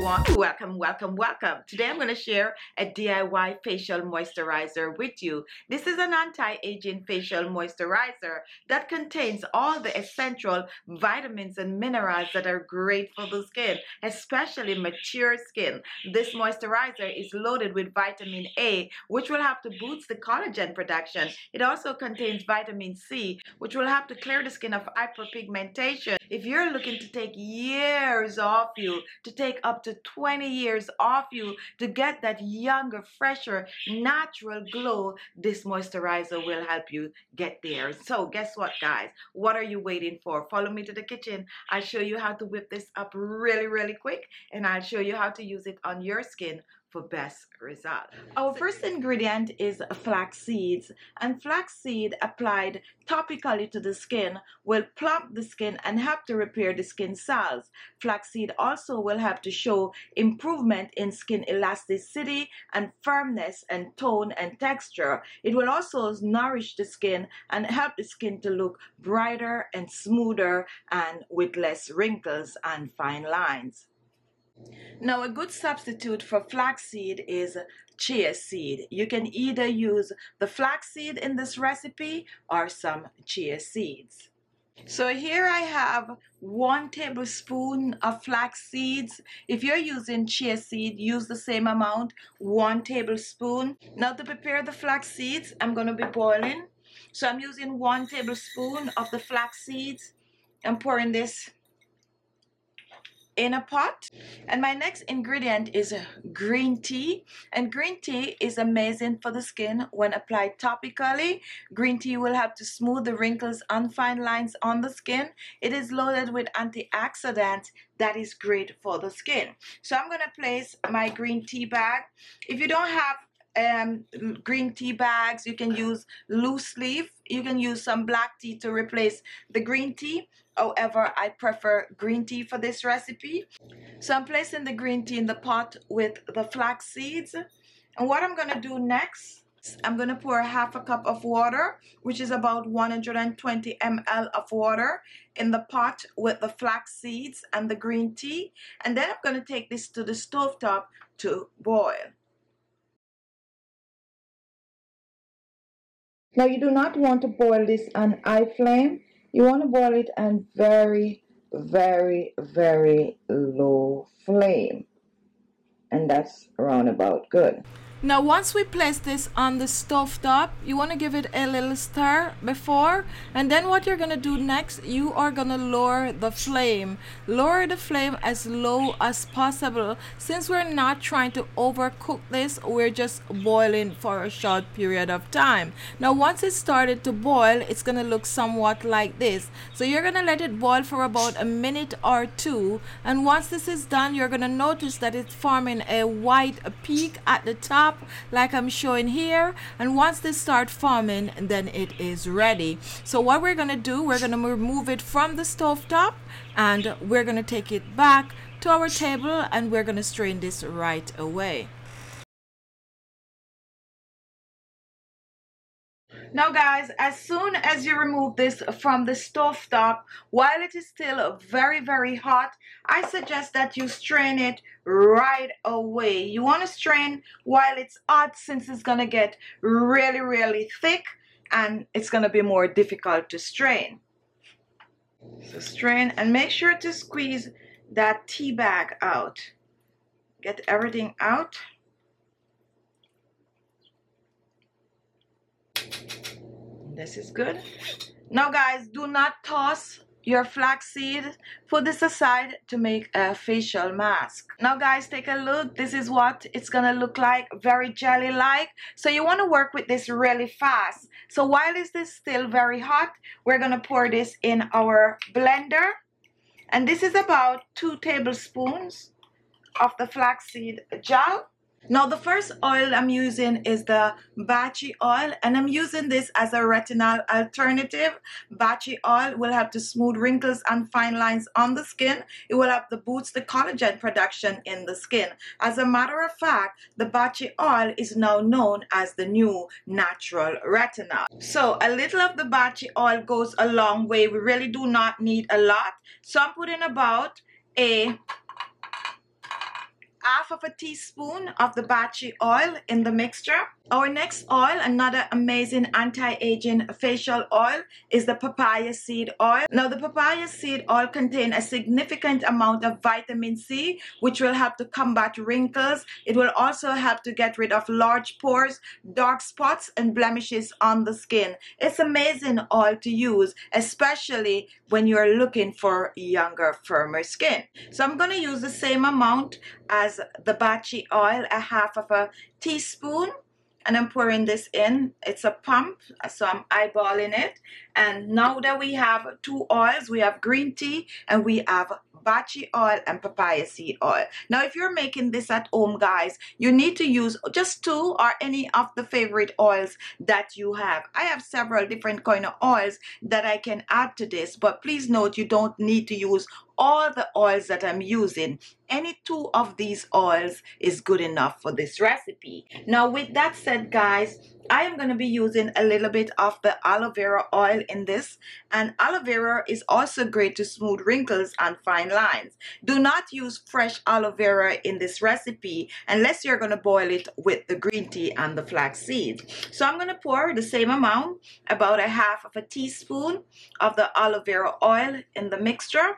everyone. Welcome. Today I'm going to share a DIY facial moisturizer with you. This is an anti-aging facial moisturizer that contains all the essential vitamins and minerals that are great for the skin, especially mature skin. This moisturizer is loaded with vitamin A, which will help to boost the collagen production. It also contains vitamin C, which will help to clear the skin of hyperpigmentation. If you're looking to take years off you, to take up to 20 years off you, to get that younger, fresher, natural glow, this moisturizer will help you get there. So guess what, guys? What are you waiting for? Follow me to the kitchen. I'll show you how to whip this up really quick, and I'll show you how to use it on your skin for best result. Our first ingredient is flax seeds, and flax seed applied topically to the skin will plump the skin and help to repair the skin cells. Flax seed also will help to show improvement in skin elasticity and firmness and tone and texture. It will also nourish the skin and help the skin to look brighter and smoother and with less wrinkles and fine lines. Now, a good substitute for flaxseed is chia seed. You can either use the flaxseed in this recipe or some chia seeds. So here I have 1 tablespoon of flax seeds. If you're using chia seed, use the same amount, 1 tablespoon. Now, to prepare the flax seeds, I'm going to be boiling. So I'm using 1 tablespoon of the flax seeds. I'm pouring this in a pot. And my next ingredient is green tea, and green tea is amazing for the skin when applied topically. Green tea will help to smooth the wrinkles and fine lines on the skin. It is loaded with antioxidants that is great for the skin. So I'm going to place my green tea bag. If you don't have green tea bags, you can use loose leaf. You can use some black tea to replace the green tea. However, I prefer green tea for this recipe. So I'm placing the green tea in the pot with the flax seeds. And what I'm going to do next, I'm going to pour 1/2 cup of water, which is about 120 ml of water, in the pot with the flax seeds and the green tea. And then I'm going to take this to the stovetop to boil. Now, you do not want to boil this on high flame. You want to boil it on very low flame. And that's around about good. Now, once we place this on the stove top, you want to give it a little stir before, and then what you're going to do next, you are going to lower the flame. Lower the flame as low as possible. Since we're not trying to overcook this, we're just boiling for a short period of time. Now, once it started to boil, it's going to look somewhat like this. So you're going to let it boil for about a minute or 2, and once this is done, you're going to notice that it's forming a white peak at the top, like I'm showing here. And once this starts forming, then it is ready. So what we're going to do, we're going to remove it from the stove top, and we're going to take it back to our table, and we're going to strain this right away. Now, guys, as soon as you remove this from the stove top, while it is still very hot, I suggest that you strain it right away. You want to strain while it's hot, since it's going to get really thick and it's going to be more difficult to strain. So strain and make sure to squeeze that tea bag out. Get everything out. This is good. Now, guys, do not toss your flaxseed. Put this aside to make a facial mask. Now, guys, take a look. This is what it's gonna look like, very jelly like. So you want to work with this really fast. So while this is still very hot, we're gonna pour this in our blender, and this is about 2 tablespoons of the flaxseed gel. Now, the first oil I'm using is the BABCHI oil, and I'm using this as a retinol alternative. BABCHI oil will help to smooth wrinkles and fine lines on the skin. It will help to boost the collagen production in the skin. As a matter of fact, the BABCHI oil is now known as the new natural retinol. So a little of the BABCHI oil goes a long way. We really do not need a lot. So I'm putting about a half of a teaspoon of the BABCHI oil in the mixture. Our next oil, another amazing anti-aging facial oil, is the papaya seed oil. Now the papaya seed oil contains a significant amount of vitamin C, which will help to combat wrinkles. It will also help to get rid of large pores, dark spots, and blemishes on the skin. It's amazing oil to use, especially when you're looking for younger, firmer skin. So I'm going to use the same amount as the BABCHI oil, a half of a teaspoon. And I'm pouring this in. It's a pump, so I'm eyeballing it. And now that we have two oils, we have green tea and we have BABCHI oil and papaya seed oil. Now, if you're making this at home, guys, you need to use just two or any of the favorite oils that you have. I have several different kind of oils that I can add to this, but please note you don't need to use all the oils that I'm using. Any two of these oils is good enough for this recipe. Now, with that said, guys, I am going to be using a little bit of the aloe vera oil in this, and aloe vera is also great to smooth wrinkles and fine lines. Do not use fresh aloe vera in this recipe unless you're going to boil it with the green tea and the flaxseed. So I'm going to pour the same amount, about a half of a teaspoon of the aloe vera oil in the mixture.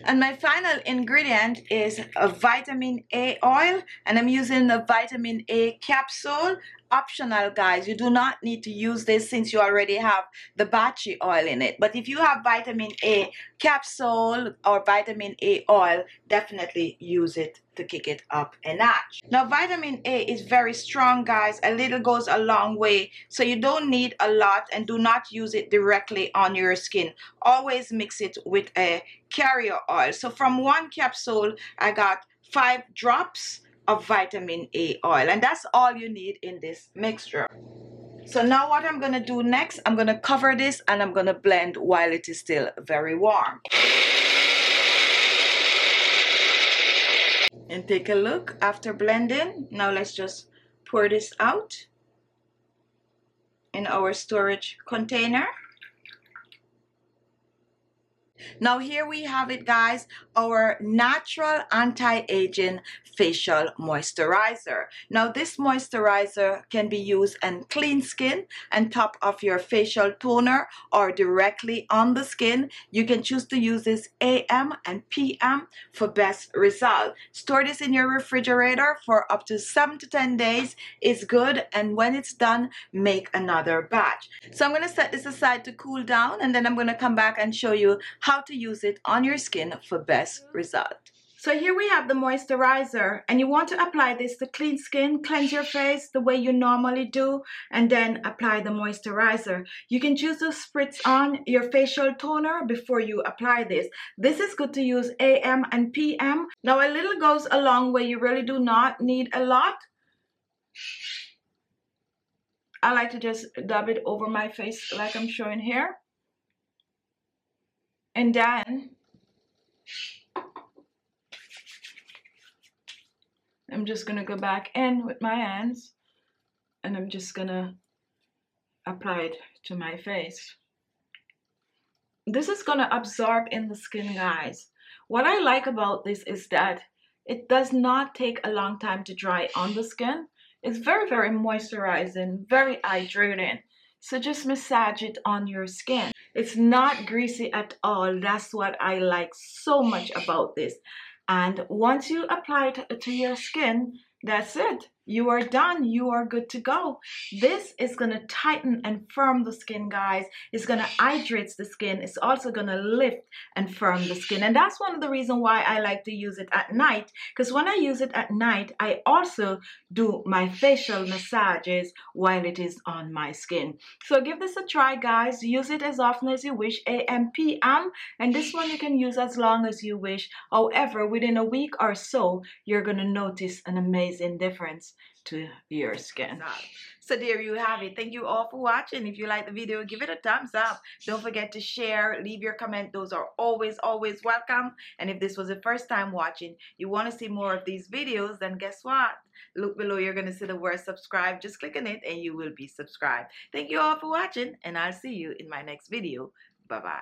And my final ingredient is a vitamin A oil, and I'm using the vitamin A capsule. Optional, guys. You do not need to use this since you already have the BABCHI oil in it. But if you have vitamin A capsule or vitamin A oil, definitely use it to kick it up a notch. Now, vitamin A is very strong, guys. A little goes a long way, so you don't need a lot, and do not use it directly on your skin. Always mix it with a carrier oil. So from one capsule, I got 5 drops of vitamin A oil, and that's all you need in this mixture. So now what I'm going to do next, I'm going to cover this and I'm going to blend while it is still very warm. And take a look after blending. Now let's just pour this out in our storage container. Now here we have it, guys, our natural anti-aging facial moisturizer. Now this moisturizer can be used on clean skin on top of your facial toner or directly on the skin. You can choose to use this AM and PM for best result. Store this in your refrigerator for up to 7 to 10 days. It's good, and when it's done, make another batch. So I'm going to set this aside to cool down, and then I'm going to come back and show you how to use it on your skin for best result. So here we have the moisturizer, and you want to apply this to clean skin, cleanse your face the way you normally do, and then apply the moisturizer. You can choose to spritz on your facial toner before you apply this. This is good to use AM and PM. Now a little goes a long way. You really do not need a lot. I like to just dab it over my face like I'm showing here. And then I'm just going to go back in with my hands, and I'm just going to apply it to my face. This is going to absorb in the skin, guys. What I like about this is that it does not take a long time to dry on the skin. It's very, very moisturizing, very hydrating. So just massage it on your skin. It's not greasy at all. That's what I like so much about this. And once you apply it to your skin, that's it. You are done. You are good to go. This is going to tighten and firm the skin, guys. It's going to hydrate the skin. It's also going to lift and firm the skin. And that's one of the reasons why I like to use it at night. Because when I use it at night, I also do my facial massages while it is on my skin. So give this a try, guys. Use it as often as you wish, AM, PM. And this one you can use as long as you wish. However, within a week or so, you're going to notice an amazing difference to your skin. So there you have it. Thank you all for watching. If you like the video, give it a thumbs up. Don't forget to share, leave your comment. Those are always welcome. And if this was the first time watching, you want to see more of these videos, then guess what? Look below, you're going to see the word subscribe. Just click on it and you will be subscribed. Thank you all for watching, and I'll see you in my next video. Bye-bye.